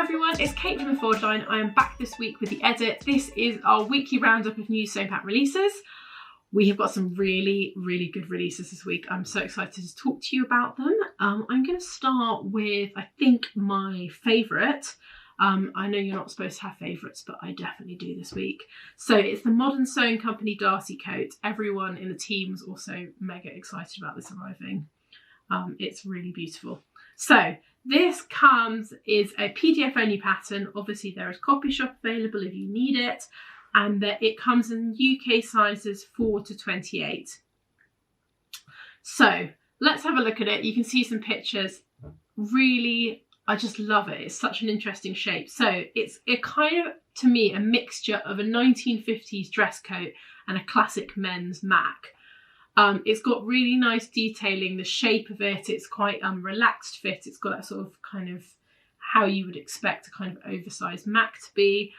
Hi everyone, it's Kate from The Forward Line. I am back this week with the edit. This is our weekly roundup of new Sewn Pattern releases. We have got some really good releases this week. I'm so excited to talk to you about them. I'm going to start with, I think, my favourite. I know you're not supposed to have favourites, but I definitely do this week. So it's the Modern Sewing Company Darcy coat. Everyone in the team was also mega excited about this arriving. It's really beautiful. So this is a PDF only pattern. Obviously there is copy shop available if you need it, and it comes in UK sizes 4 to 28. So let's have a look at it. You can see some pictures. Really, I just love it. It's such an interesting shape. So it's kind of, to me, a mixture of a 1950s dress coat and a classic men's Mac. It's got really nice detailing, the shape of it. It's quite relaxed fit. It's got that sort of kind of how you would expect a kind of oversized Mac to be.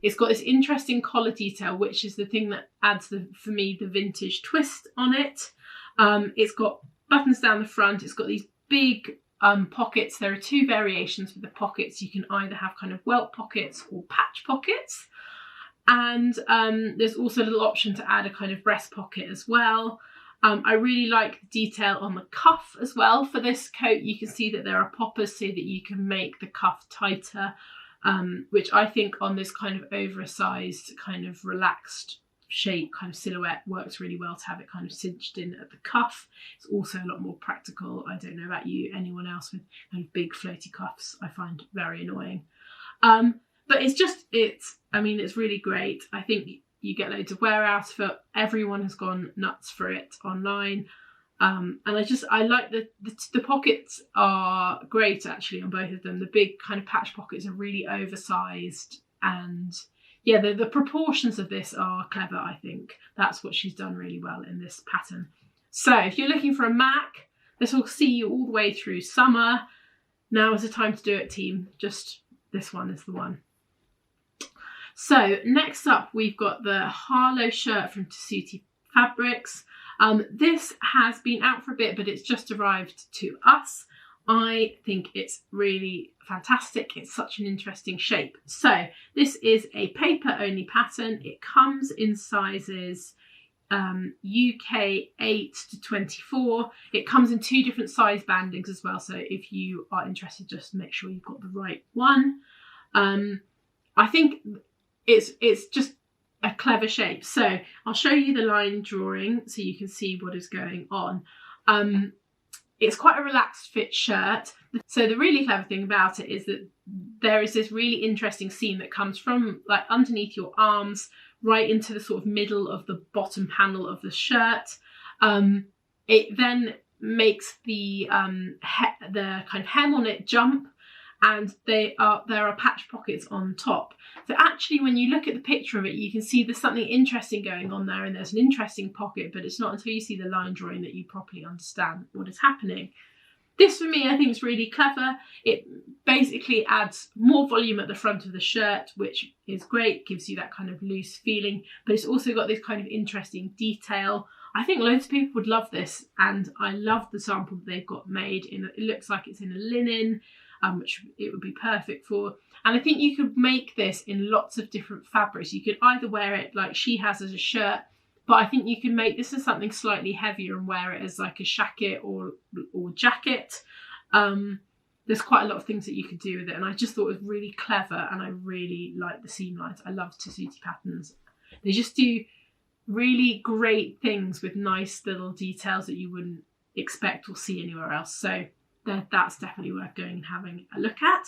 It's got this interesting collar detail, which is the thing that adds, for me, the vintage twist on it. It's got buttons down the front. It's got these big pockets. There are two variations with the pockets. You can either have kind of welt pockets or patch pockets. And there's also a little option to add a kind of breast pocket as well. I really like the detail on the cuff as well. For this coat, you can see that there are poppers so that you can make the cuff tighter, which I think on this kind of oversized, kind of relaxed shape, kind of silhouette, works really well to have it kind of cinched in at the cuff. It's also a lot more practical. I don't know about you, anyone else with kind of big floaty cuffs, I find very annoying. But it's really great. I think you get loads of wear out of it. Everyone has gone nuts for it online. And I like the pockets are great actually on both of them. The big kind of patch pockets are really oversized, and yeah, the proportions of this are clever, I think. That's what she's done really well in this pattern. So if you're looking for a Mac, this will see you all the way through summer. Now is the time to do it, team. Just this one is the one. So next up, we've got the Harlow shirt from Tessuti Fabrics. This has been out for a bit, but it's just arrived to us. I think it's really fantastic. It's such an interesting shape. So this is a paper only pattern. It comes in sizes UK 8 to 24. It comes in 2 different size bandings as well. So if you are interested, just make sure you've got the right one. I think it's just a clever shape. So I'll show you the line drawing so you can see what is going on. It's quite a relaxed fit shirt. So the really clever thing about it is that there is this really interesting seam that comes from like underneath your arms right into the sort of middle of the bottom panel of the shirt. It then makes the kind of hem on it jump, and there are patch pockets on top. So actually when you look at the picture of it, you can see there's something interesting going on there, and there's an interesting pocket, but it's not until you see the line drawing that you properly understand what is happening. This for me, I think is really clever. It basically adds more volume at the front of the shirt, which is great, gives you that kind of loose feeling, but it's also got this kind of interesting detail. I think loads of people would love this, and I love the sample that they've got made. It looks like it's in a linen, which it would be perfect for. And I think you could make this in lots of different fabrics. You could either wear it like she has as a shirt, but I think you can make this as something slightly heavier and wear it as like a shacket or jacket. There's quite a lot of things that you could do with it, and I just thought it was really clever, and I really like the seam lines. I love Tessuti patterns. They just do really great things with nice little details that you wouldn't expect or see anywhere else. So that's definitely worth going and having a look at.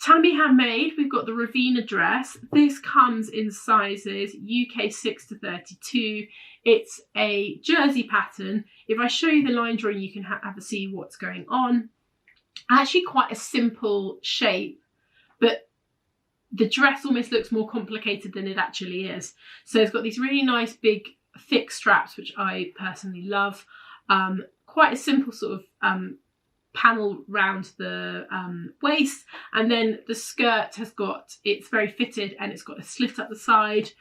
Tammy Handmade, we've got the Ravenna dress. This comes in sizes UK 6 to 32. It's a jersey pattern. If I show you the line drawing, you can have a see what's going on. Actually quite a simple shape, but the dress almost looks more complicated than it actually is. So it's got these really nice big thick straps, which I personally love. Quite a simple sort of panel round the waist, and then the skirt it's very fitted, and it's got a slit up the side.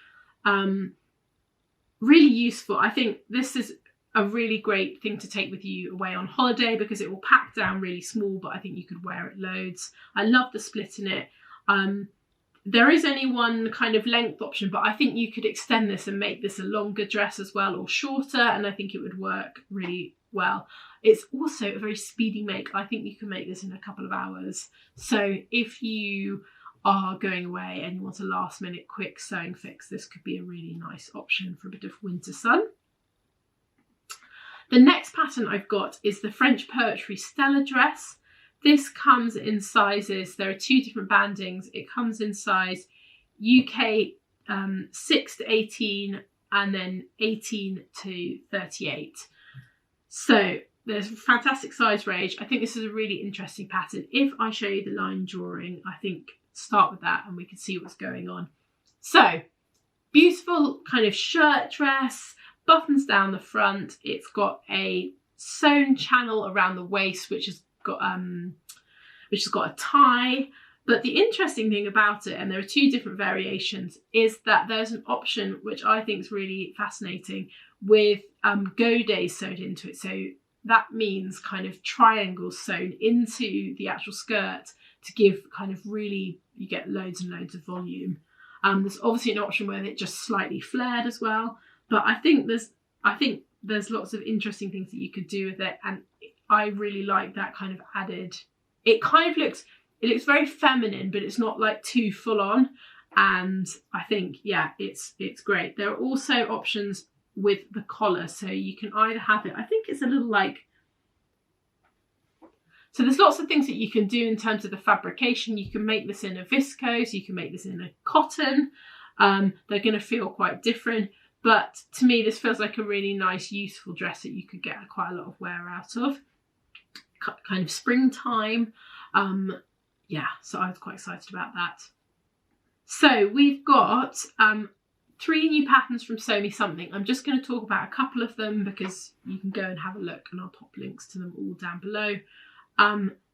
Really useful. I think this is a really great thing to take with you away on holiday because it will pack down really small, but I think you could wear it loads. I love the split in it. There is only one kind of length option, but I think you could extend this and make this a longer dress as well, or shorter, and I think it would work really well. It's also a very speedy make. I think you can make this in a couple of hours. So if you are going away and you want a last minute quick sewing fix, this could be a really nice option for a bit of winter sun. The next pattern I've got is the French Poetry Stella dress. This comes in sizes, there are 2 different bandings. It comes in size UK 6 to 18 and then 18 to 38. So there's a fantastic size range. I think this is a really interesting pattern. If I show you the line drawing, I think start with that and we can see what's going on. So beautiful kind of shirt dress, buttons down the front. It's got a sewn channel around the waist, which has got a tie. But the interesting thing about it, and there are 2 different variations, is that there's an option which I think is really fascinating with godets sewed into it. So that means kind of triangles sewn into the actual skirt to give kind of really, you get loads and loads of volume. There's obviously an option where it just slightly flared as well, but I think there's lots of interesting things that you could do with it, and I really like that kind of added. It looks very feminine, but it's not like too full on, and I think, yeah, it's great. There are also options with the collar, so you can either have it, I think it's a little like, so there's lots of things that you can do in terms of the fabrication. You can make this in a viscose, you can make this in a cotton. They're going to feel quite different, but to me this feels like a really nice, useful dress that you could get quite a lot of wear out of. Kind of springtime. Yeah, so I was quite excited about that. So we've got 3 new patterns from Sew Me Something. I'm just going to talk about a couple of them because you can go and have a look, and I'll pop links to them all down below.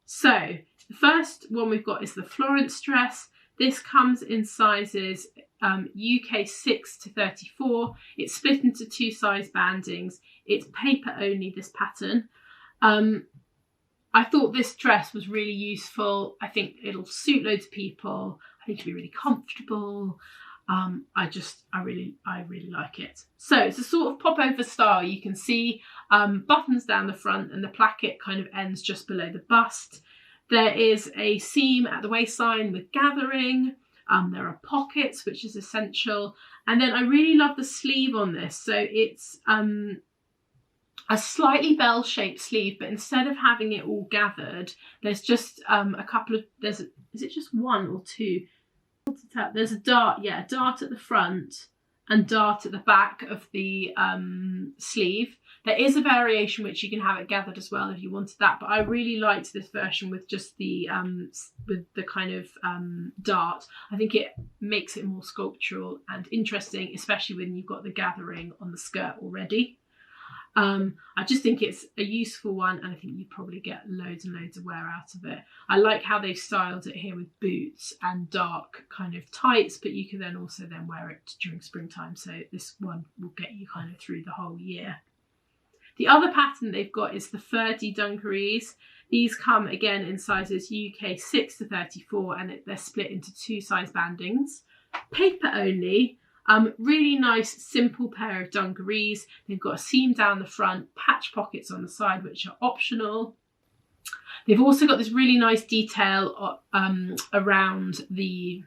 So the first one we've got is the Florence dress. This comes in sizes UK 6 to 34. It's split into 2 size bandings. It's paper only, this pattern. I thought this dress was really useful. I think it'll suit loads of people. I think it'll be really comfortable. I really like it. So it's a sort of pop-over style. You can see buttons down the front, and the placket kind of ends just below the bust. There is a seam at the waistline with gathering. There are pockets, which is essential. And then I really love the sleeve on this. So it's a slightly bell-shaped sleeve, but instead of having it all gathered, there's just a couple of, is it just 1 or 2? There's a dart, yeah, a dart at the front and dart at the back of the sleeve. There is a variation which you can have it gathered as well if you wanted that, but I really liked this version with just the kind of dart. I think it makes it more sculptural and interesting, especially when you've got the gathering on the skirt already. I just think it's a useful one, and I think you probably get loads and loads of wear out of it. I like how they've styled it here with boots and dark kind of tights, but you can then also wear it during springtime, so this one will get you kind of through the whole year. The other pattern they've got is the Ferdy dungarees. These come again in sizes UK 6 to 34, and they're split into 2 size bandings. Paper only. Really nice, simple pair of dungarees. They've got a seam down the front, patch pockets on the side, which are optional. They've also got this really nice detail around the...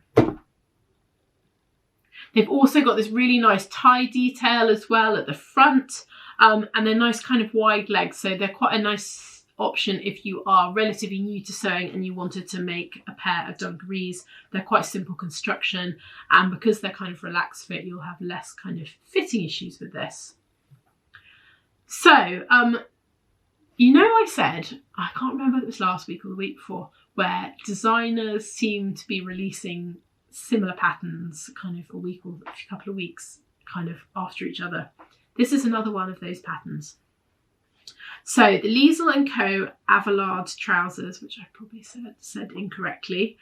They've also got this really nice tie detail as well at the front, and they're nice kind of wide legs. So they're quite a nice option if you are relatively new to sewing and you wanted to make a pair of dungarees. They're quite simple construction, and because they're kind of relaxed fit, you'll have less kind of fitting issues with this. So you know, I said, I can't remember if it was last week or the week before, where designers seem to be releasing similar patterns kind of a week or a couple of weeks kind of after each other. This is another one of those patterns. So the Liesl & Co. Avallard trousers, which I probably said incorrectly.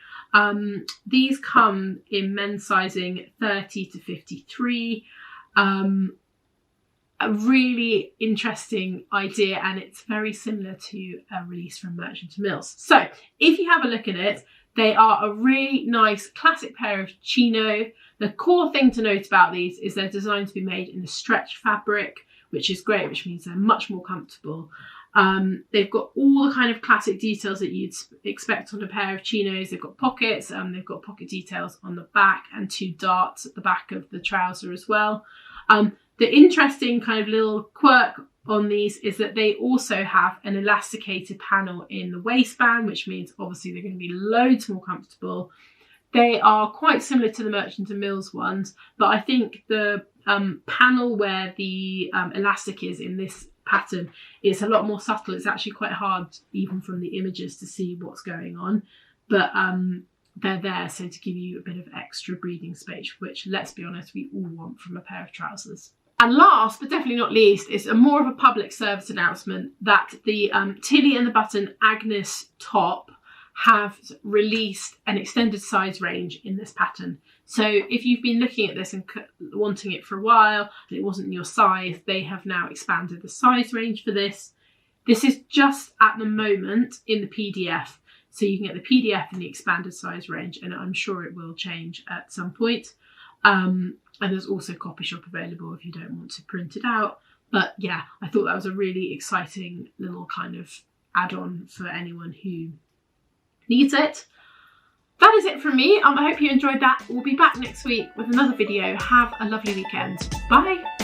These come in men's sizing 30 to 53. a really interesting idea, and it's very similar to a release from Merchant & Mills. So if you have a look at it, they are a really nice classic pair of chino. The core thing to note about these is they're designed to be made in a stretch fabric, which is great, which means they're much more comfortable. They've got all the kind of classic details that you'd expect on a pair of chinos. They've got pockets, they've got pocket details on the back and 2 darts at the back of the trouser as well. The interesting kind of little quirk on these is that they also have an elasticated panel in the waistband, which means obviously they're going to be loads more comfortable. They are quite similar to the Merchant & Mills ones, but I think the panel where the elastic is in this pattern is a lot more subtle. It's actually quite hard even from the images to see what's going on, but they're there so to give you a bit of extra breathing space, which, let's be honest, we all want from a pair of trousers. And last but definitely not least is more of a public service announcement that the Tilly and the Button Agnes top have released an extended size range in this pattern. So if you've been looking at this and wanting it for a while and it wasn't your size, they have now expanded the size range for this. This is just at the moment in the PDF. So you can get the PDF in the expanded size range, and I'm sure it will change at some point. And there's also copy shop available if you don't want to print it out. But yeah, I thought that was a really exciting little kind of add-on for anyone who needs it. That is it from me. I hope you enjoyed that. We'll be back next week with another video. Have a lovely weekend. Bye.